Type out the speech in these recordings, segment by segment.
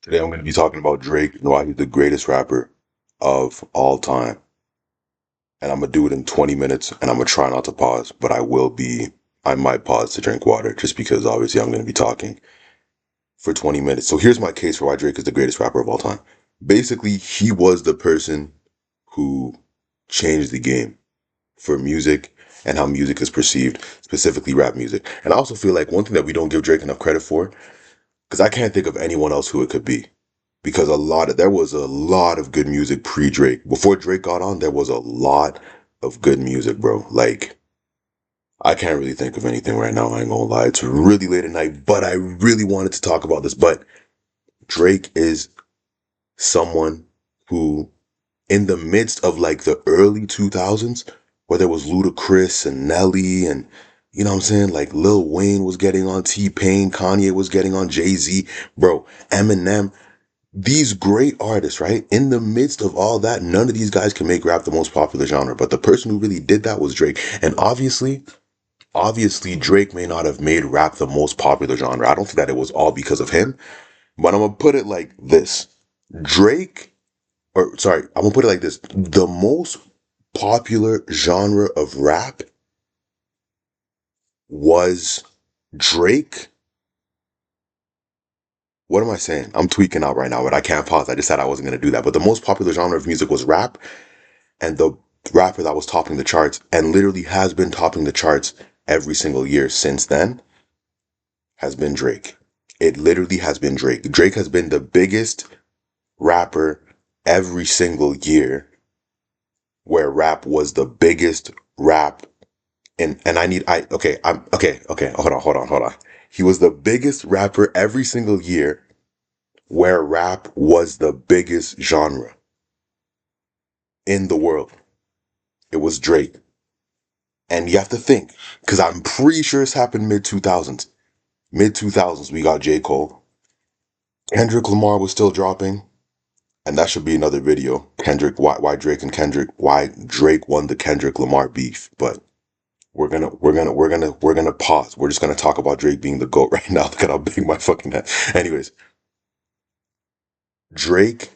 Today I'm going to be talking about Drake and why he's the greatest rapper of all time. And I'm going to do it in 20 minutes and I'm going to try not to pause, but I might pause to drink water just because obviously I'm going to be talking for 20 minutes. So here's my case for why Drake is the greatest rapper of all time. Basically, he was the person who changed the game for music and how music is perceived, specifically rap music. And I also feel like one thing that we don't give Drake enough credit for, because I can't think of anyone else who it could be, because there was a lot of good music pre Drake. Before Drake got on, there was a lot of good music, bro. Like I can't really think of anything right now. I ain't gonna lie. It's really late at night, but I really wanted to talk about this. But Drake is someone who, in the midst of like the early 2000s, where there was Ludacris and Nelly and you know what I'm saying? Like Lil Wayne was getting on T-Pain, Kanye was getting on Jay-Z, bro, Eminem, these great artists, right? In the midst of all that, none of these guys can make rap the most popular genre. But the person who really did that was Drake. And obviously, Drake may not have made rap the most popular genre. I don't think that it was all because of him. But I'm gonna put it like this. Drake, or sorry, I'm gonna put it like this. The most popular genre of rap was Drake. What am I saying? I'm tweaking out right now, but I can't pause. I just said I wasn't gonna do that. But the most popular genre of music was rap. And the rapper that was topping the charts and literally has been topping the charts every single year since then has been Drake. It literally has been Drake. Drake has been the biggest rapper every single year where rap was the biggest rap. And okay, hold on. He was the biggest rapper every single year where rap was the biggest genre in the world. It was Drake. And you have to think, because I'm pretty sure it's happened mid 2000s. Mid 2000s, we got J. Cole. Kendrick Lamar was still dropping. And that should be another video. Why Drake and Kendrick, why Drake won the Kendrick Lamar beef. But we're gonna pause. We're just gonna talk about Drake being the GOAT right now. Look at how big my fucking head. Anyways, Drake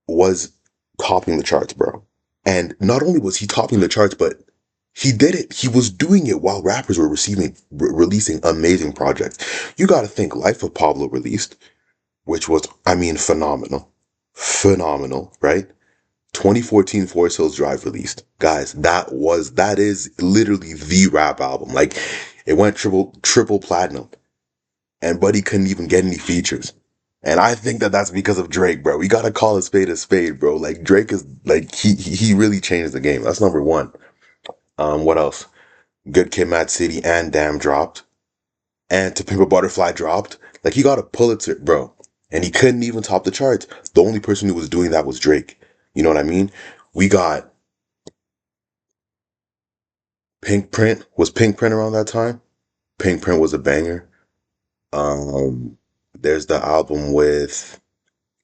was topping the charts, bro. And not only was he topping the charts, but he did it. He was doing it while rappers were releasing amazing projects. You got to think Life of Pablo released, which was, I mean, phenomenal. Phenomenal, right? 2014 Forest Hills Drive released. Guys, that is literally the rap album. Like it went triple platinum and Buddy couldn't even get any features. And I think that that's because of Drake, bro. We got to call a spade, bro. Like Drake is like he really changed the game. That's number 1. What else? Good Kid, Mad City, and Damn dropped, and To Pimp a Butterfly dropped. Like he got a Pulitzer, bro, and he couldn't even top the charts. The only person who was doing that was Drake. You know what I mean? We got Pink Print. Was Pink Print around that time? Pink Print was a banger. Um, there's the album with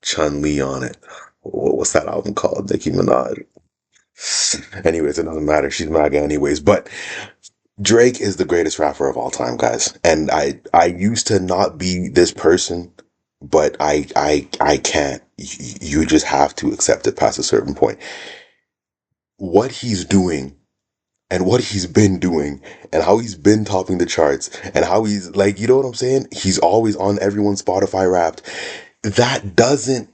Chun Li on it. What's that album called? Nicki Minaj. Anyways, it doesn't matter. She's MAGA anyways. But Drake is the greatest rapper of all time, guys. And I used to not be this person, but I can't. You just have to accept it past a certain point. What he's doing and what he's been doing and how he's been topping the charts and how he's like, you know what I'm saying? He's always on everyone's Spotify Wrapped. That doesn't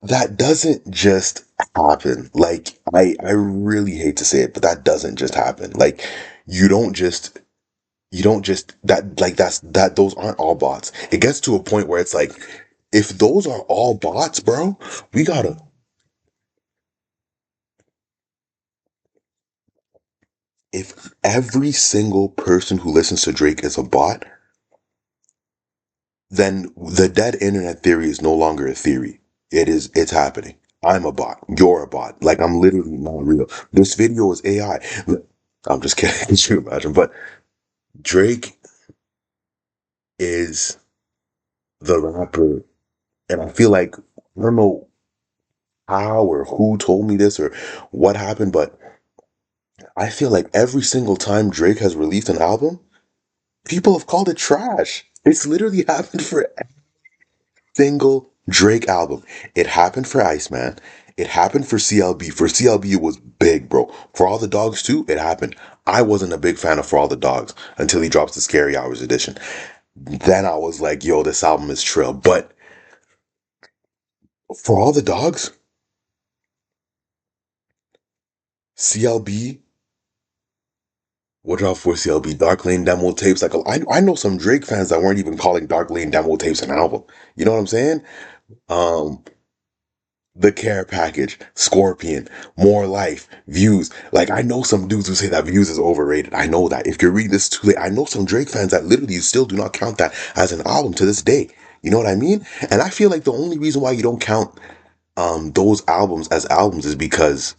that doesn't just happen. Like I really hate to say it, but that doesn't just happen. Like you don't just that like that those aren't all bots. It gets to a point where it's like if those are all bots, bro, we gotta if every single person who listens to Drake is a bot, then the dead internet theory is no longer a theory. It's happening. I'm a bot. You're a bot. Like I'm literally not real. This video is AI. I'm just kidding. Could you imagine? But Drake is the rapper, and I feel like I don't know how or who told me this or what happened, but I feel like every single time Drake has released an album, people have called it trash. It's literally happened for. single Drake album. It happened for Iceman. It happened for CLB. For CLB, it was big, bro. For All the Dogs too, it happened. I wasn't a big fan of For All the Dogs until he drops the Scary Hours edition. Then I was like, yo, this album is trill. But For All the Dogs, CLB, what dropped for CLB? Dark Lane demo tapes. Like I know some Drake fans that weren't even calling Dark Lane demo tapes an album. You know what I'm saying? Um, the Care Package, Scorpion, More Life, Views. Like I know some dudes who say that Views is overrated. I know that. If you're reading this too late, I know some Drake fans that literally still do not count that as an album to this day. You know what I mean? And I feel like the only reason why you don't count those albums as albums is because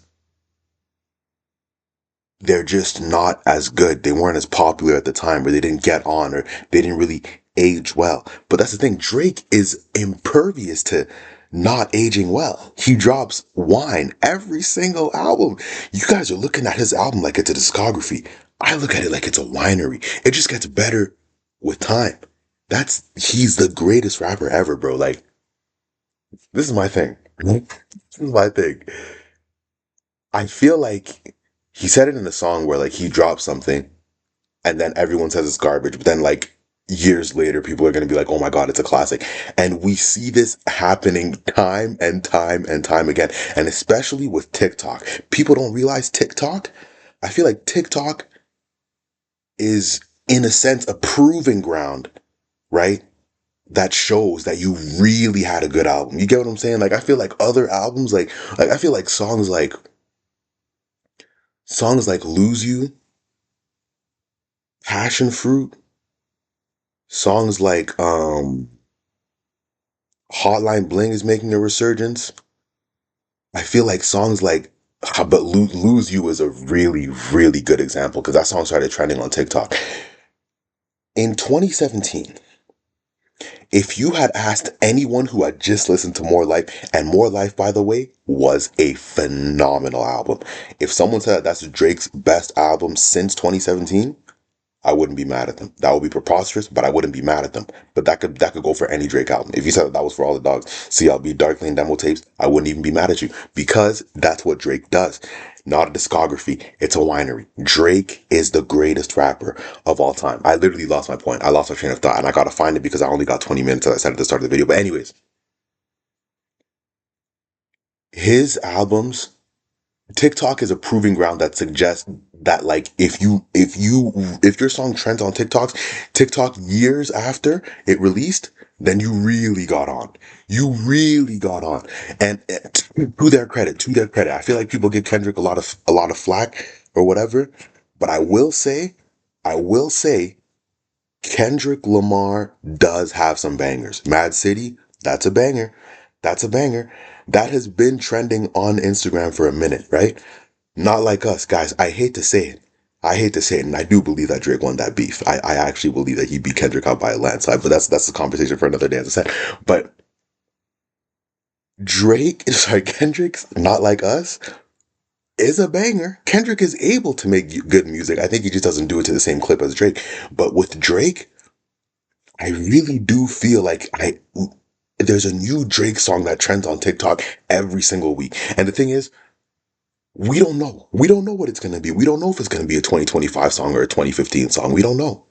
they're just not as good. They weren't as popular at the time, or they didn't get on, or they didn't really age well. But that's the thing. Drake is impervious to not aging well. He drops wine every single album. You guys are looking at his album like it's a discography. I look at it like it's a winery. It just gets better with time. He's the greatest rapper ever, bro. Like, this is my thing. This is my thing. I feel like he said it in a song where like he dropped something and then everyone says it's garbage, but then like years later people are going to be like, "Oh my god, it's a classic." And we see this happening time and time and time again, and especially with TikTok. People don't realize TikTok. I feel like TikTok is in a sense a proving ground, right? That shows that you really had a good album. You get what I'm saying? Like I feel like other albums like I feel like songs like Lose You, Passion Fruit, songs like Hotline Bling is making a resurgence. I feel like songs like but Lose You is a really, really good example because that song started trending on TikTok. In 2017, if you had asked anyone who had just listened to More Life, and More Life, by the way, was a phenomenal album. If someone said that's Drake's best album since 2017, I wouldn't be mad at them. That would be preposterous, but I wouldn't be mad at them. But that could go for any Drake album. If you said that was For All the Dogs, CLB, Dark Lane demo tapes, I wouldn't even be mad at you because that's what Drake does. Not a discography. It's a winery. Drake is the greatest rapper of all time. I literally lost my point. I lost my train of thought, and I gotta find it because I only got 20 minutes as I said at the start of the video. But anyways, his albums TikTok is a proving ground that suggests that like if your song trends on TikTok years after it released, then you really got on. You really got on. And to their credit, I feel like people give Kendrick a lot of flack or whatever, but I will say Kendrick Lamar does have some bangers. Mad City, that's a banger. That's a banger. That has been trending on Instagram for a minute, right? Not like us, guys. I hate to say it. I hate to say it, and I do believe that Drake won that beef. I actually believe that he beat Kendrick out by a landslide, but that's a conversation for another day, as I said. But Kendrick's Not Like Us is a banger. Kendrick is able to make good music. I think he just doesn't do it to the same clip as Drake. But with Drake, I really do feel like there's a new Drake song that trends on TikTok every single week. And the thing is, we don't know. We don't know what it's going to be. We don't know if it's going to be a 2025 song or a 2015 song. We don't know.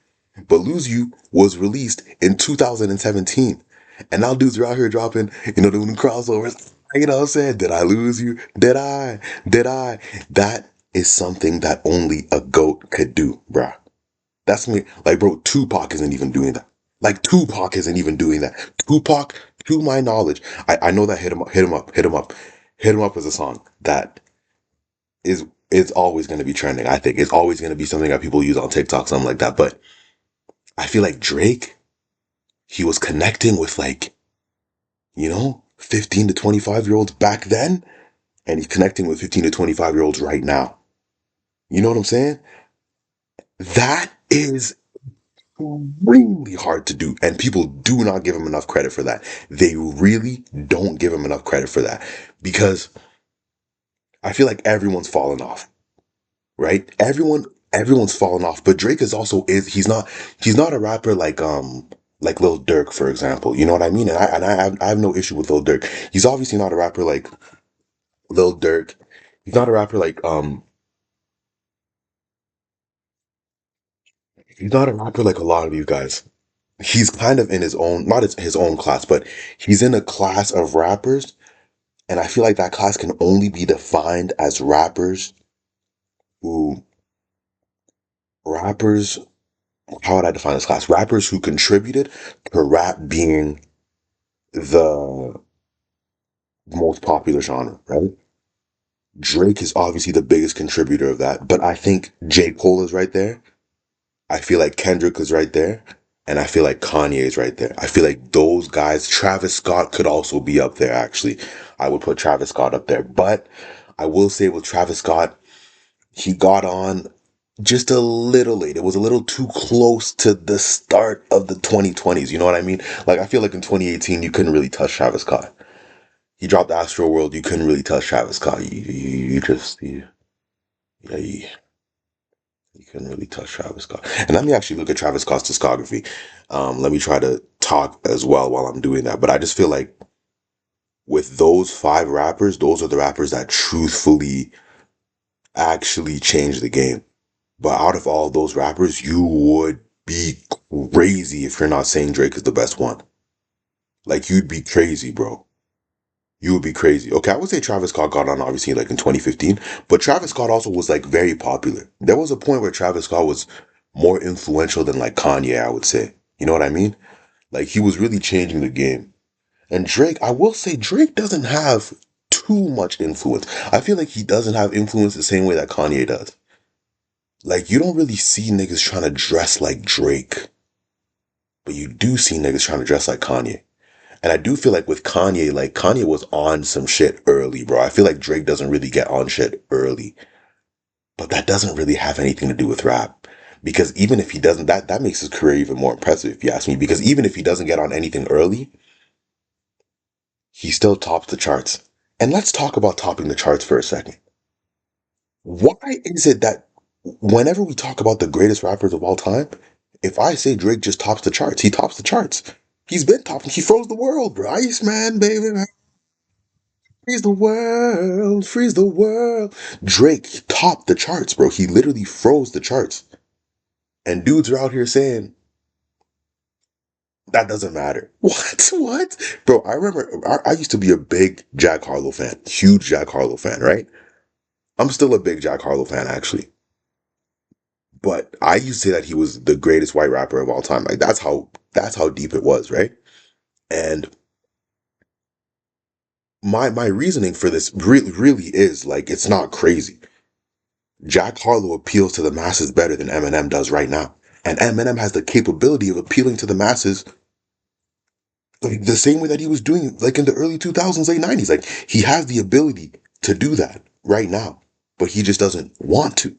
But Lose You was released in 2017. And now dudes are out here dropping, doing crossovers. You know what I'm saying? Did I lose you? Did I? Did I? That is something that only a GOAT could do, bruh. That's me. Like, bro, Tupac isn't even doing that. Like, Tupac isn't even doing that. Tupac, to my knowledge, I know that Hit 'em Up, Hit 'em Up, Hit 'em Up. Hit 'em Up is a song that is always going to be trending. I think it's always going to be something that people use on TikTok, something like that. But I feel like Drake, he was connecting with 15 to 25-year-olds back then, and he's connecting with 15 to 25-year-olds right now. You know what I'm saying? That is extremely hard to do, and people do not give him enough credit for that. They really don't give him enough credit for that because I feel like everyone's fallen off, right? Everyone's fallen off, but Drake is also is he's not a rapper like Like Lil Durk, for example. You know what I mean? I have no issue with Lil Durk. He's obviously not a rapper like Lil Durk. He's not a rapper like he's not a rapper like a lot of these guys. He's kind of in his own, not his own class, but he's in a class of rappers, and I feel like that class can only be defined as who rappers. How would I define this class? Rappers who contributed to rap being the most popular genre, right? Drake is obviously the biggest contributor of that, but I think J. Cole is right there. I feel like Kendrick is right there. And I feel like Kanye is right there. I feel like those guys, Travis Scott could also be up there, actually. I would put Travis Scott up there. But I will say with Travis Scott, he got on just a little late. It was a little too close to the start of the 2020s. You know what I mean? Like, I feel like in 2018, you couldn't really touch Travis Scott. He dropped Astro World. You couldn't really touch Travis Scott. You just, yeah, you couldn't really touch Travis Scott. And let me actually look at Travis Scott's discography. Let me try to talk as well while I'm doing that. But I just feel like with those five rappers, those are the rappers that truthfully actually changed the game. But out of all those rappers, you would be crazy if you're not saying Drake is the best one. Like, you'd be crazy, bro. You would be crazy. Okay, I would say Travis Scott got on obviously like in 2015, but Travis Scott also was like very popular. There was a point where Travis Scott was more influential than like Kanye, I would say. You know what I mean? Like, he was really changing the game. And Drake, I will say Drake doesn't have too much influence. I feel like he doesn't have influence the same way that Kanye does. Like, you don't really see niggas trying to dress like Drake, but you do see niggas trying to dress like Kanye. And I do feel like Kanye was on some shit early, bro. I feel like Drake doesn't really get on shit early. But that doesn't really have anything to do with rap. Because even if he doesn't, that makes his career even more impressive, if you ask me. Because even if he doesn't get on anything early, he still tops the charts. And let's talk about topping the charts for a second. Why is it that whenever we talk about the greatest rappers of all time, if I say Drake just tops the charts, he tops the charts. He's been topping. He froze the world, bro. Iceman, baby. Freeze the world, freeze the world. Drake topped the charts, bro. He literally froze the charts. And dudes are out here saying that doesn't matter. What? What? Bro, I remember I used to be a big Jack Harlow fan, huge Jack Harlow fan, right? I'm still a big Jack Harlow fan, actually. But I used to say that he was the greatest white rapper of all time. Like, that's how deep it was, right? And my reasoning for this really is like, it's not crazy. Jack Harlow appeals to the masses better than Eminem does right now. And Eminem has the capability of appealing to the masses like the same way that he was doing like in the early 2000s, late 90s. Like, he has the ability to do that right now, but he just doesn't want to.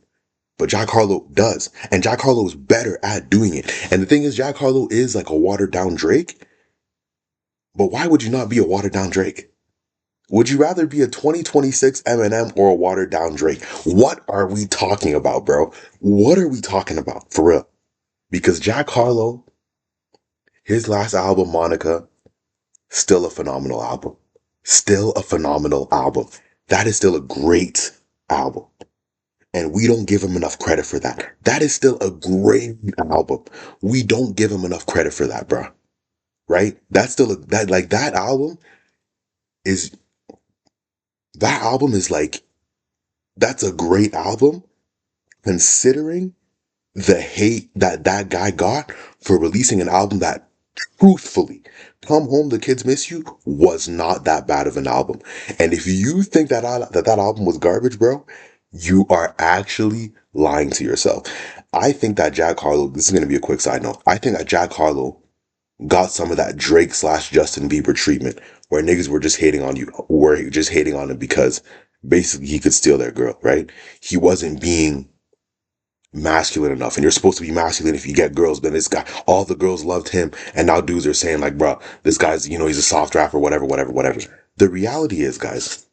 But Jack Harlow does. And Jack Harlow is better at doing it. And the thing is, Jack Harlow is like a watered down Drake, but why would you not be a watered down Drake? Would you rather be a 2026 Eminem or a watered down Drake? What are we talking about, bro? What are we talking about for real? Because Jack Harlow, his last album, Monica, still a phenomenal album. Still a phenomenal album. That is still a great album. And we don't give him enough credit for that. That is still a great album. We don't give him enough credit for that, bro. Right? That's still that is album is like that's a great album considering the hate that that guy got for releasing an album that truthfully, Come Home the Kids Miss You was not that bad of an album. And if you think that album was garbage, bro, you are actually lying to yourself. I think that Jack Harlow, this is going to be a quick side note. I think that Jack Harlow got some of that Drake slash Justin Bieber treatment where niggas were just hating on you, were just hating on him because basically he could steal their girl, right? He wasn't being masculine enough, and you're supposed to be masculine if you get girls, but this guy, all the girls loved him, and now dudes are saying like, bro, this guy's, he's a soft rapper, whatever, whatever, whatever. The reality is, guys,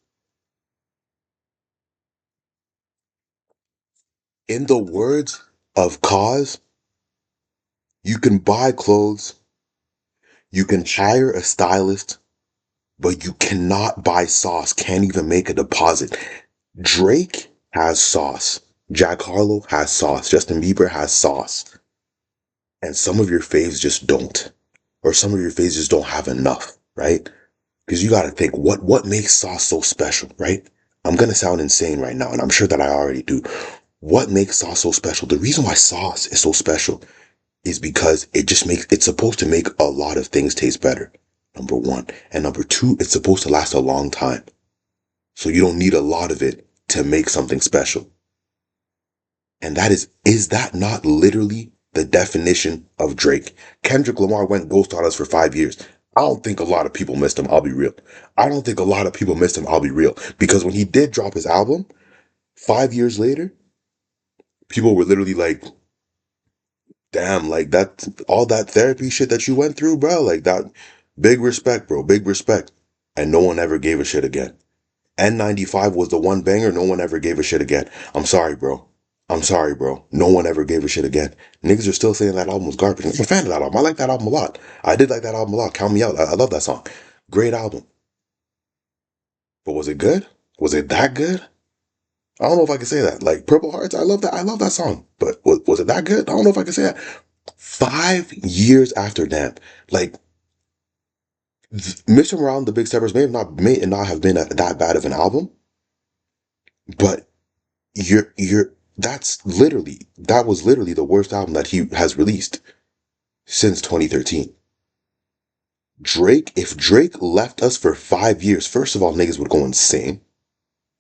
in the words of Cause, you can buy clothes, You can hire a stylist, but you cannot buy sauce, can't even make a deposit. Drake has sauce. Jack Harlow has sauce. Justin Bieber has sauce. And some of your faves just don't. Or some of your faves just don't have enough, right? Because you gotta think, what makes sauce so special, right? I'm gonna sound insane right now, and I'm sure that I already do. What makes sauce so special? The reason why sauce is so special is because it's supposed to make a lot of things taste better. Number one. And number two, it's supposed to last a long time. So you don't need a lot of it to make something special. And is that not literally the definition of Drake? Kendrick Lamar went ghost on us for 5 years. I don't think a lot of people missed him, I'll be real. I don't think a lot of people missed him, I'll be real. Because when he did drop his album, 5 years later, people were literally like, damn, like that, all that therapy shit that you went through, bro, like that, big respect, bro, big respect. And no one ever gave a shit again. N95 was the one banger no one ever gave a shit again. I'm sorry, bro. I'm sorry, bro. No one ever gave a shit again. Niggas are still saying that album was garbage. I'm a fan of that album. I like that album a lot. I did like that album a lot. Count me out. I love that song. Great album. But was it good? Was it that good? I don't know if I can say that. Like Purple Hearts, I love that. I love that song. But was it that good? I don't know if I can say that. 5 years after that, like Mission Around the Big Steppers may not have been that bad of an album, but you're that was literally the worst album that he has released since 2013. If Drake left us for 5 years, first of all, niggas would go insane.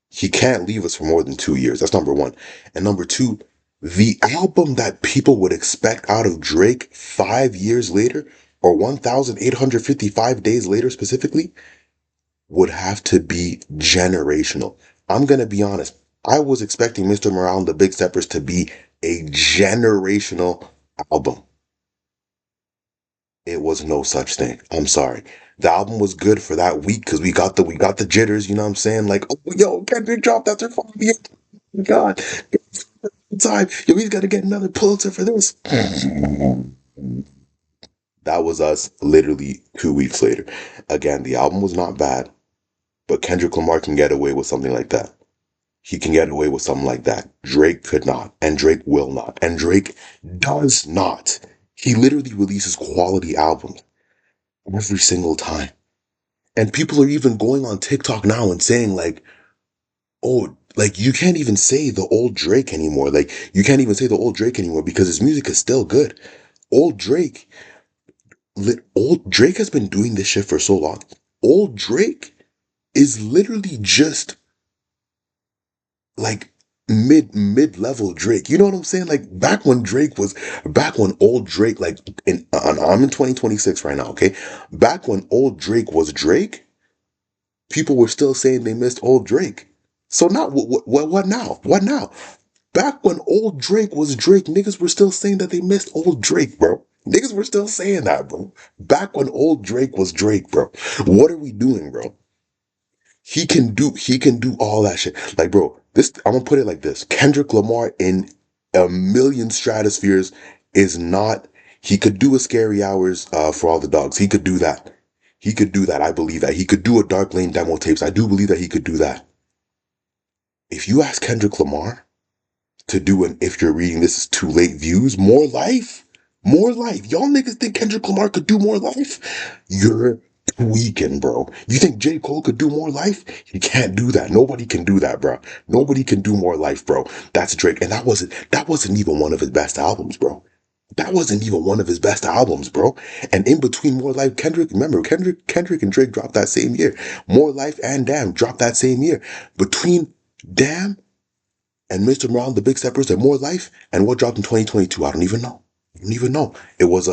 He can't leave us for more than 2 years. That's number one. And number two, the album that people would expect out of Drake 5 years later, or 1,855 days later specifically, would have to be generational. I'm gonna be honest. I was expecting Mr. Morale and the Big Steppers to be a generational album. It was no such thing. I'm sorry. The album was good for that week because we got the jitters. You know what I'm saying? Like, oh yo, Kendrick dropped after 5 years. Oh my God, time. Yo, he's got to get another Pulitzer for this. That was us literally 2 weeks later. Again, the album was not bad, but Kendrick Lamar can get away with something like that. He can get away with something like that. Drake could not, and Drake will not, and Drake does not. He literally releases quality albums every single time. And people are even going on TikTok now and saying like, oh, like you can't even say the old Drake anymore. Like you can't even say the old Drake anymore because his music is still good. Old Drake, old Drake has been doing this shit for so long. Old Drake is literally just like mid level Drake. You know what I'm saying? Like back when old Drake, like I'm in 2026 right now, okay? Back when old Drake was Drake, people were still saying they missed old Drake. So now what now? What now? Back when old Drake was Drake, niggas were still saying that they missed old Drake, bro. Niggas were still saying that, bro. Back when old Drake was Drake, bro. What are we doing, bro? He can do all that shit. Like, bro, this I'm gonna put it like this. Kendrick Lamar in a million stratospheres is not he could do a scary hours for all the dogs. He could do that. He could do that. I believe that. He could do a Dark Lane demo tapes. I do believe that he could do that. If you ask Kendrick Lamar to do an if you're reading this is too late views, more life. More life. Y'all niggas think Kendrick Lamar could do more life? You're tweaking, bro. You think J. Cole could do more life? He can't do that. Nobody can do that, bro. Nobody can do more life, bro. That's Drake. And that wasn't even one of his best albums, bro. That wasn't even one of his best albums, bro. And in between More Life, Kendrick and Drake dropped that same year. More Life and Damn dropped that same year. Between Damn and Mr. Morale, the Big Steppers, and More Life, and what dropped in 2022, I don't even know. I don't even know. It was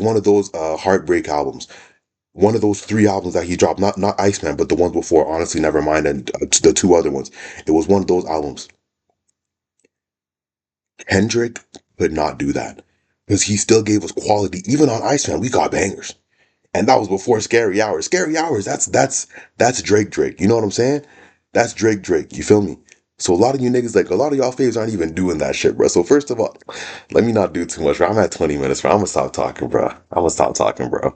one of those heartbreak albums. One of those three albums that he dropped, not Iceman, but the ones before. Honestly, never mind, and the two other ones. It was one of those albums. Kendrick could not do that because he still gave us quality. Even on Iceman, we got bangers, and that was before Scary Hours. Scary Hours, that's Drake. You know what I'm saying? That's Drake. You feel me? So a lot of you niggas, like a lot of y'all faves aren't even doing that shit, bro. So first of all, let me not do too much, bro. I'm at 20 minutes, bro. I'm gonna stop talking, bro. I'm gonna stop talking, bro.